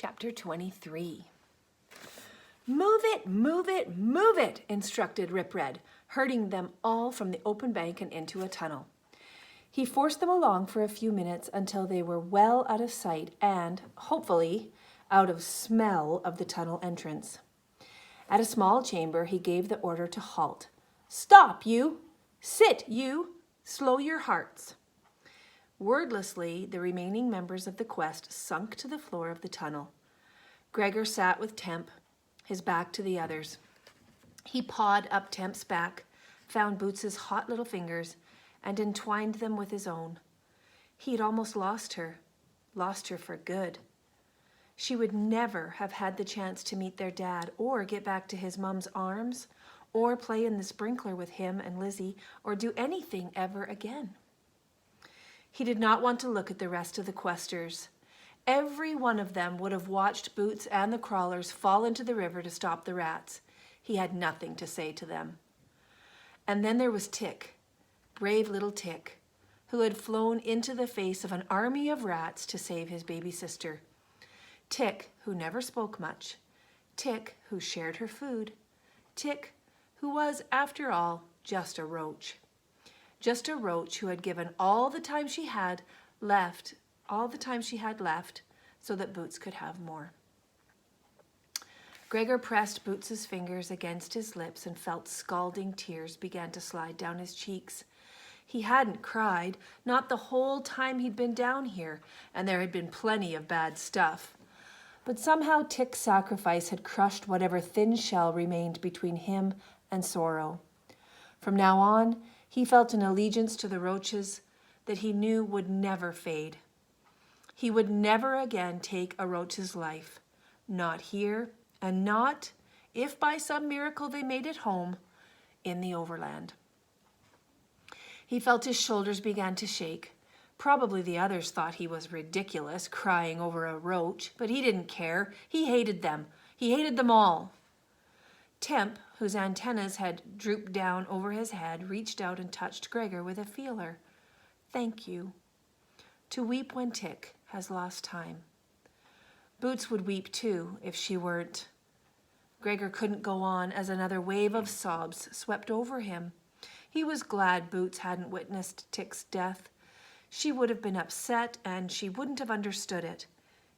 Chapter 23. Move it, move it, move it, instructed RIPRED, herding them all from the open bank and into a tunnel. He forced them along for a few minutes until they were well out of sight and, hopefully, out of smell of the tunnel entrance. At a small chamber, he gave the order to halt. "Stop, you! Sit, you! Slow your hearts!" Wordlessly, the remaining members of the quest sunk to the floor of the tunnel. Gregor sat with Temp, his back to the others. He pawed up Temp's back, found Boots's hot little fingers, and entwined them with his own. He'd almost lost her for good. She would never have had the chance to meet their dad or get back to his mum's arms or play in the sprinkler with him and Lizzie or do anything ever again. He did not want to look at the rest of the questers. Every one of them would have watched Boots and the crawlers fall into the river to stop the rats. He had nothing to say to them. And then there was Tick, brave little Tick, who had flown into the face of an army of rats to save his baby sister. Tick, who never spoke much. Tick, who shared her food. Tick, who was, after all, just a roach. Just a roach who had given all the time she had left, so that Boots could have more. Gregor pressed Boots's fingers against his lips and felt scalding tears began to slide down his cheeks. He hadn't cried, not the whole time he'd been down here, and there had been plenty of bad stuff. But somehow Tick's sacrifice had crushed whatever thin shell remained between him and sorrow. From now on, he felt an allegiance to the roaches that he knew would never fade. He would never again take a roach's life, not here, and not, if by some miracle they made it home, in the overland. He felt his shoulders began to shake. Probably the others thought he was ridiculous, crying over a roach, but he didn't care. He hated them. He hated them all. Temp, whose antennas had drooped down over his head, reached out and touched Gregor with a feeler. "Thank you." To weep when Tick has lost time. Boots would weep too if she weren't. Gregor couldn't go on as another wave of sobs swept over him. He was glad Boots hadn't witnessed Tick's death. She would have been upset and she wouldn't have understood it.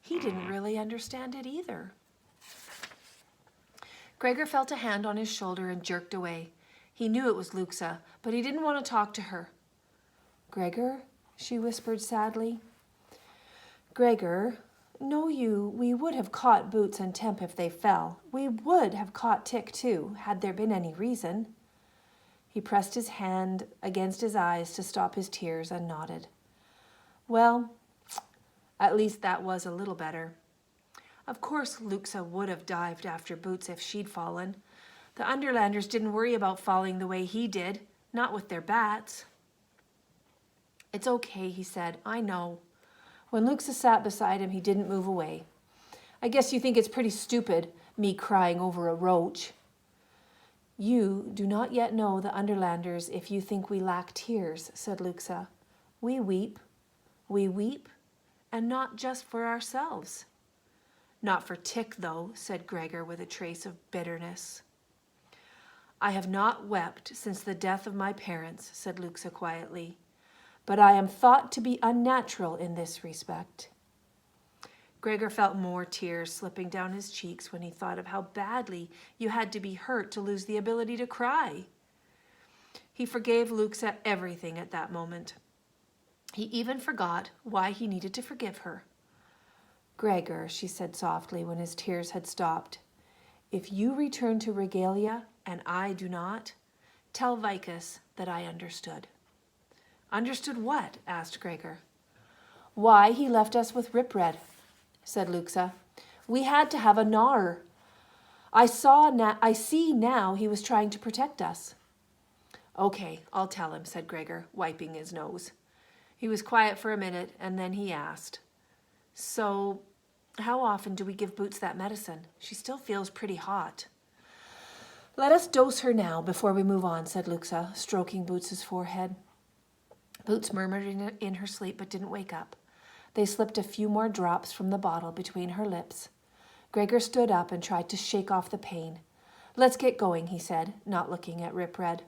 He didn't really understand it either. Gregor felt a hand on his shoulder and jerked away. He knew it was Luxa, but he didn't want to talk to her. "Gregor," she whispered sadly. "Gregor, we would have caught Boots and Temp if they fell. We would have caught Tick too, had there been any reason." He pressed his hand against his eyes to stop his tears and nodded. Well, at least that was a little better. Of course, Luxa would have dived after Boots if she'd fallen. The Underlanders didn't worry about falling the way he did, not with their bats. "It's okay," he said. "I know." When Luxa sat beside him, he didn't move away. "I guess you think it's pretty stupid, me crying over a roach." "You do not yet know the Underlanders if you think we lack tears," said Luxa. We weep, and not just for ourselves." "Not for Tick, though," said Gregor with a trace of bitterness. "I have not wept since the death of my parents," said Luxa quietly, "but I am thought to be unnatural in this respect." Gregor felt more tears slipping down his cheeks when he thought of how badly you had to be hurt to lose the ability to cry. He forgave Luxa everything at that moment. He even forgot why he needed to forgive her. "Gregor," she said softly when his tears had stopped, "if you return to Regalia and I do not, tell Vicus that I understood." "Understood what?" asked Gregor. "Why he left us with RIPRED," said Luxa. "We had to have a gnawer. I see now he was trying to protect us." "Okay, I'll tell him," said Gregor, wiping his nose. He was quiet for a minute, and then he asked, "So, how often do we give Boots that medicine? She still feels pretty hot." "Let us dose her now before we move on," said Luxa, stroking Boots's forehead. Boots murmured in her sleep but didn't wake up. They slipped a few more drops from the bottle between her lips. Gregor stood up and tried to shake off the pain. "Let's get going," he said, not looking at RIPRED.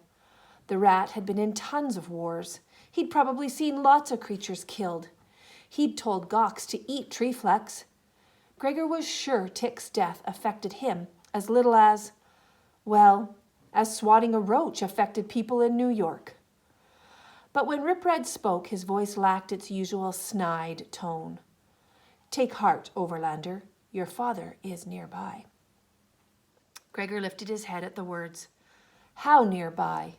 The rat had been in tons of wars. He'd probably seen lots of creatures killed. He'd told Gox to eat Treeflex. Gregor was sure Tick's death affected him as little as, well, as swatting a roach affected people in New York. But when RIPRED spoke, his voice lacked its usual snide tone. "Take heart, Overlander. Your father is nearby." Gregor lifted his head at the words. "How nearby?"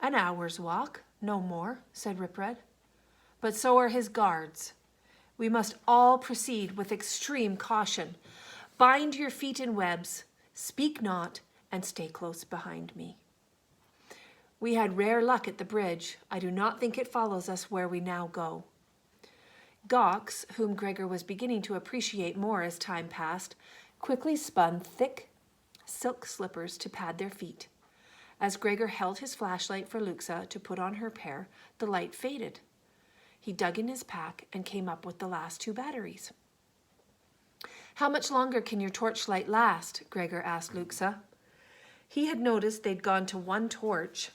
"An hour's walk, no more," said RIPRED. "But so are his guards. We must all proceed with extreme caution. Bind your feet in webs, speak not, and stay close behind me. We had rare luck at the bridge. I do not think it follows us where we now go." Gox, whom Gregor was beginning to appreciate more as time passed, quickly spun thick silk slippers to pad their feet. As Gregor held his flashlight for Luxa to put on her pair, the light faded. He dug in his pack and came up with the last 2 batteries. "How much longer can your torchlight last?" Gregor asked Luxa. He had noticed they'd gone to 1 torch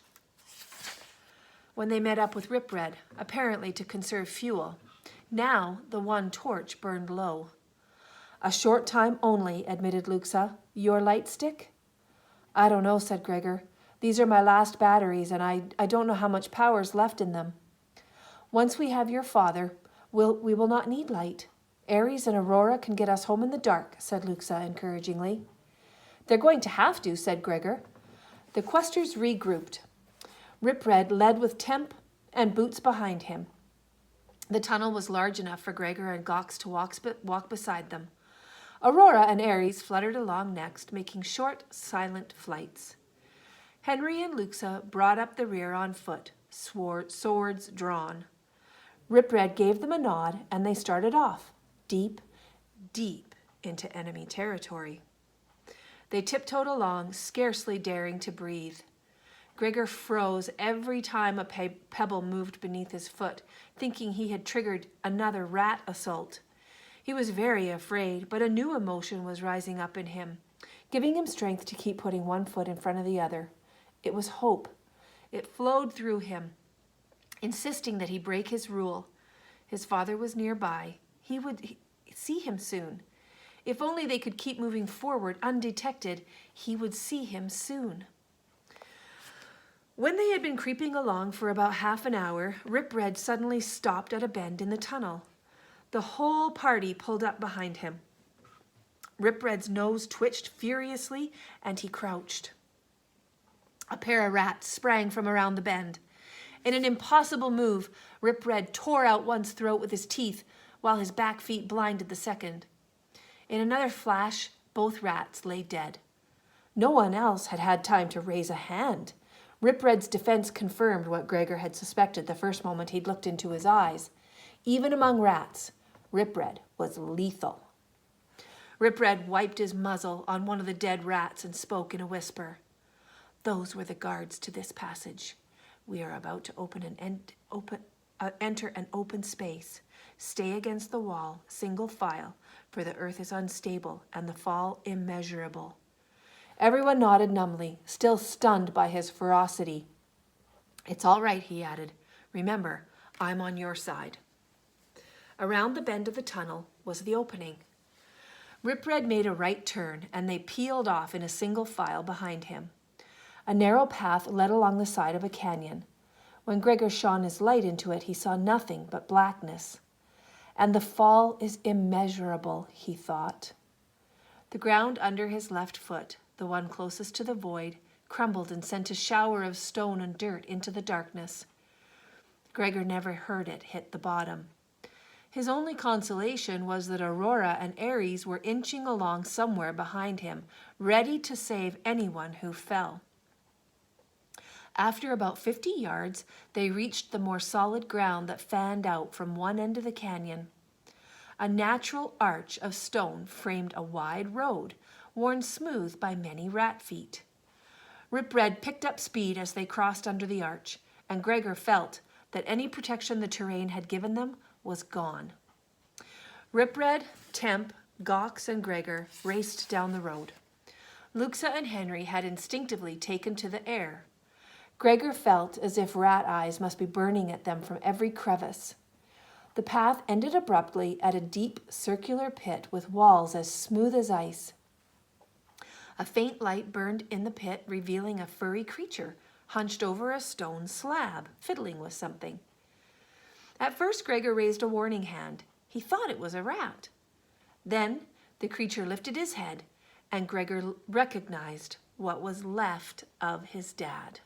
when they met up with RIPRED, apparently to conserve fuel. Now the 1 torch burned low. "A short time only," admitted Luxa. "Your light stick?" "I don't know," said Gregor. "These are my last batteries, and I don't know how much power's left in them." "Once we have your father, we will not need light. Ares and Aurora can get us home in the dark," said Luxa encouragingly. "They're going to have to," said Gregor. The questers regrouped. RIPRED led with Temp and Boots behind him. The tunnel was large enough for Gregor and Gox to walk beside them. Aurora and Ares fluttered along next, making short, silent flights. Henry and Luxa brought up the rear on foot, swords drawn. RIPRED gave them a nod, and they started off, deep, deep into enemy territory. They tiptoed along, scarcely daring to breathe. Gregor froze every time a pebble moved beneath his foot, thinking he had triggered another rat assault. He was very afraid, but a new emotion was rising up in him, giving him strength to keep putting 1 foot in front of the other. It was hope. It flowed through him, insisting that he break his rule. His father was nearby. He would see him soon. If only they could keep moving forward undetected, he would see him soon. When they had been creeping along for about half an hour, RIPRED suddenly stopped at a bend in the tunnel. The whole party pulled up behind him. RIPRED's nose twitched furiously, and he crouched. A pair of rats sprang from around the bend. In an impossible move, RIPRED tore out one's throat with his teeth, while his back feet blinded the second. In another flash, both rats lay dead. No one else had had time to raise a hand. RIPRED's defense confirmed what Gregor had suspected the first moment he'd looked into his eyes. Even among rats, RIPRED was lethal. RIPRED wiped his muzzle on one of the dead rats and spoke in a whisper. "Those were the guards to this passage. We are about to enter an open space. Stay against the wall, single file, for the earth is unstable and the fall immeasurable." Everyone nodded numbly, still stunned by his ferocity. "It's all right," he added. "Remember, I'm on your side." Around the bend of the tunnel was the opening. RIPRED made a right turn, and they peeled off in a single file behind him. A narrow path led along the side of a canyon. When Gregor shone his light into it, he saw nothing but blackness. And the fall is immeasurable, he thought. The ground under his left foot, the one closest to the void, crumbled and sent a shower of stone and dirt into the darkness. Gregor never heard it hit the bottom. His only consolation was that Aurora and Ares were inching along somewhere behind him, ready to save anyone who fell. After about 50 yards, they reached the more solid ground that fanned out from one end of the canyon. A natural arch of stone framed a wide road, worn smooth by many rat feet. RIPRED picked up speed as they crossed under the arch, and Gregor felt that any protection the terrain had given them was gone. RIPRED, Temp, Gox, and Gregor raced down the road. Luxa and Henry had instinctively taken to the air. Gregor felt as if rat eyes must be burning at them from every crevice. The path ended abruptly at a deep circular pit with walls as smooth as ice. A faint light burned in the pit, revealing a furry creature hunched over a stone slab, fiddling with something. At first, Gregor raised a warning hand. He thought it was a rat. Then the creature lifted his head, and Gregor recognized what was left of his dad.